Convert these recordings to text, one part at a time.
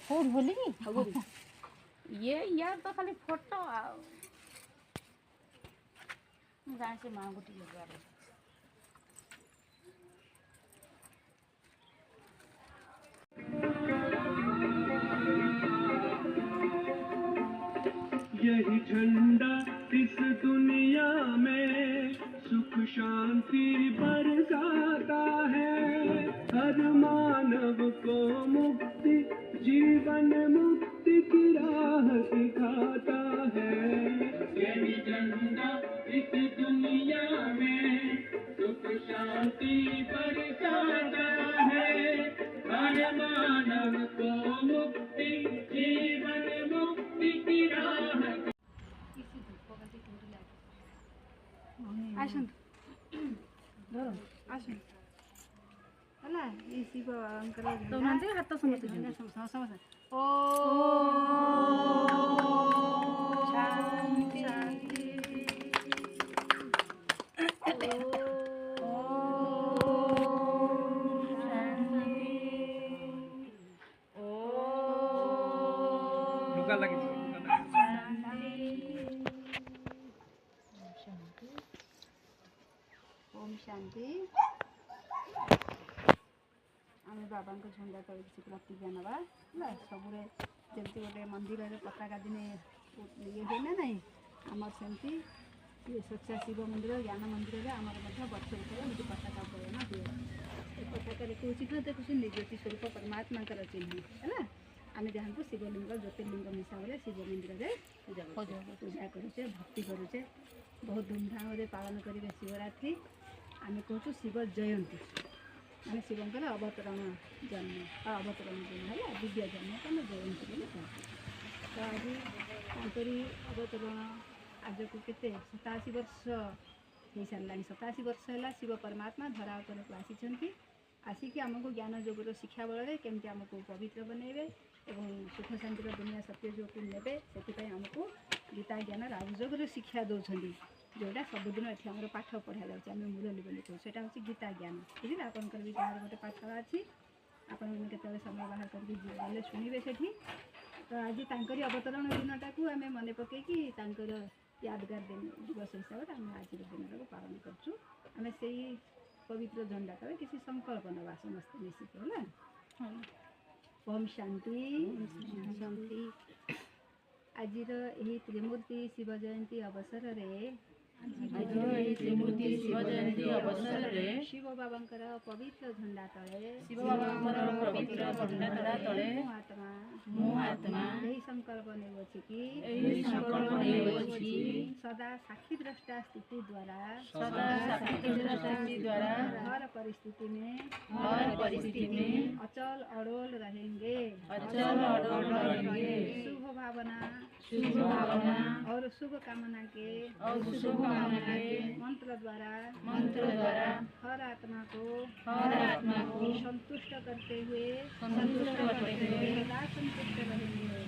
कौन बोली ये यार तो खाली फोटो गाँव से माँ गोटी लगा यही झंडा इस दुनिया में सुख शांति बरसाता है, हर मानव को मुक्ति जीवन मुक्ति की राह दिखाता है। यही झंडा इस दुनिया में सुख शांति बरसाता है, हर मानव को मुक्ति जीवन मुक्ति की राह। हाथ समझ ओ शांति ओम शांति आम बाबा झंडा तले किसी प्रतिज्ञा नवा सबुरे जमी गोटे मंदिर पताका दिने ये हुए ना नहीं आमर सेमती ये सच्चा शिव मंदिर ज्ञान मंदिर आम वर्ष एमती पताका उड़न हुए पताका देखा देखुन ज्योति स्वरूप परमात्मा चिन्ह है आम जहाँ शिवलिंग ज्योतिर्लिंग हिसाब से शिव मंदिर में पूजा करुचे भक्ति करुचे बहुत धूमधाम पालन करेंगे शिवरात्रि आम कहूँ शिव जयंती मैंने शिवंकर अवतरण जन्म अवतरण दिन है दिव्य जन्म को आम जयंती बोली कहूँ तो आज अवतरण आज को केते 87 वर्ष हो सारा 87 वर्ष है शिव परमात्मा धरा को आसी आसिक आमको ज्ञान जोगर शिक्षा बल केमती आमको पवित्र बनइबे एवं सुख शांतिर दुनिया सत्य जो ने से आमको गीता ज्ञान राजयोगर शिक्षा दौरान जोटा सबुदिन ये आम पाठ पढ़ा जाए आम मुरली बोली कहूँ से हूँ गीता ज्ञान बुझे आपंकर भी गाँव गोटे पाठशाला अच्छी आपते समय बाहर करके गले शुणे से तो आज तांकरी अवतरण दिनटा को आम मन पकईकि यादगार दिन दिवस हिसाब से आम आज दिन को पालन करें से पवित्र झंडा तले किसी संकल्प नवा समस्त मिसिक है ओम शांति शांति आज त्रिमूर्ति शिव जयंती अवसर रे त्रिमूर्ति शिव जयंती अवसर रे शिव बाबांकर पवित्र झंडा तले शिव बाबांकर पवित्र झंडा तले मो आत्मा यही संकल्प नेउछि कि सदा साक्षी द्रष्टा स्थिति द्वारा हर परिस्थिति में अचल अड़ोल रहेंगे शुभ भावना और शुभ कामना के मंत्र द्वारा हर आत्मा को संतुष्ट करते हुए सदा संतुष्ट रहेंगे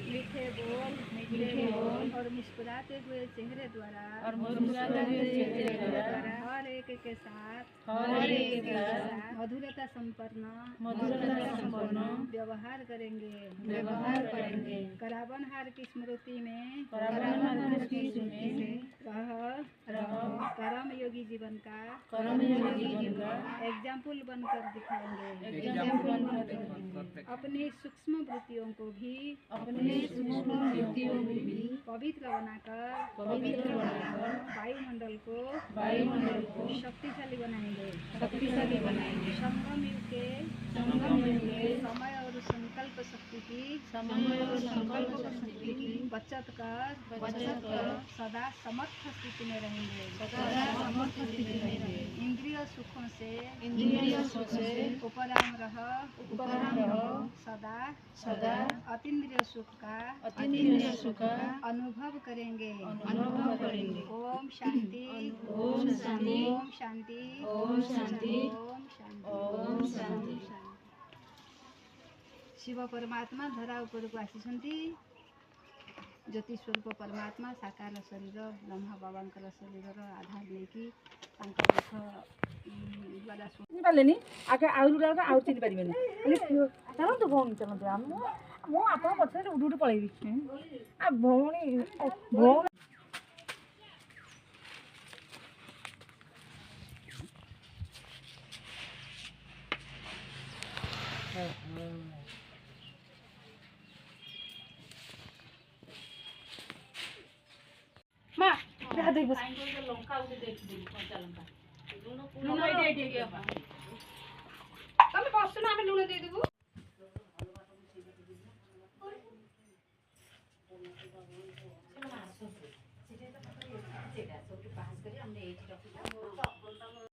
मीठे बोल और मुस्कुराते हुए चेहरे द्वारा हर एक के साथ मधुरता संपन्न व्यवहार करेंगे करावनहार की स्मृति में कर्म योगी जीवन का एग्जाम्पल बनकर दिखाएंगे अपनी सूक्ष्म वृत्तियों को भी पवित्र बनाकर वायुमंडल को शक्तिशाली बनाएंगे संगम युग के समय और संकल्प शक्ति की बचत कर सदा समर्थ स्थिति में रहेंगे इंद्रिय सुखों से उपराम रह सदा अतीन्द्रिय सुख का अनुभव करेंगे ओम शांति ओम शांति ओम शांति ओम शांति। शिव परमात्मा धरा ऊपर को आसी ज्योति स्वरूप परमात्मा साकार शरीर ब्रह्मा बाबांकर शरीर आधार नहीं कि ବାଲା ଶୁଣ ଚିହ୍ନି ପାରିଲେନି ଆଗେ ଆହୁରି ଗୁଡ଼ାକ ଆଉ ଚିହ୍ନି ପାରିବେନି ଚାଲନ୍ତୁ ଭଉଣୀ ଚାଲନ୍ତୁ ମୁଁ ଆପଣଙ୍କ ପଛରେ ଉଠି ଉଠି ପଳେଇବି ଆଉ ଭଉଣୀ ଭଉଣୀ ମା ଯାହା ଦେଇ ବସ ଲଙ୍କା ଗୋଟେ ଦେଇଦେବି କଞ୍ଚା ଲଙ୍କା ଲୁଣ ଲୁଣ ଏଇଠି ତମେ ବସୁନ ଆମେ ଲୁଣ ଦେଇଦେବୁ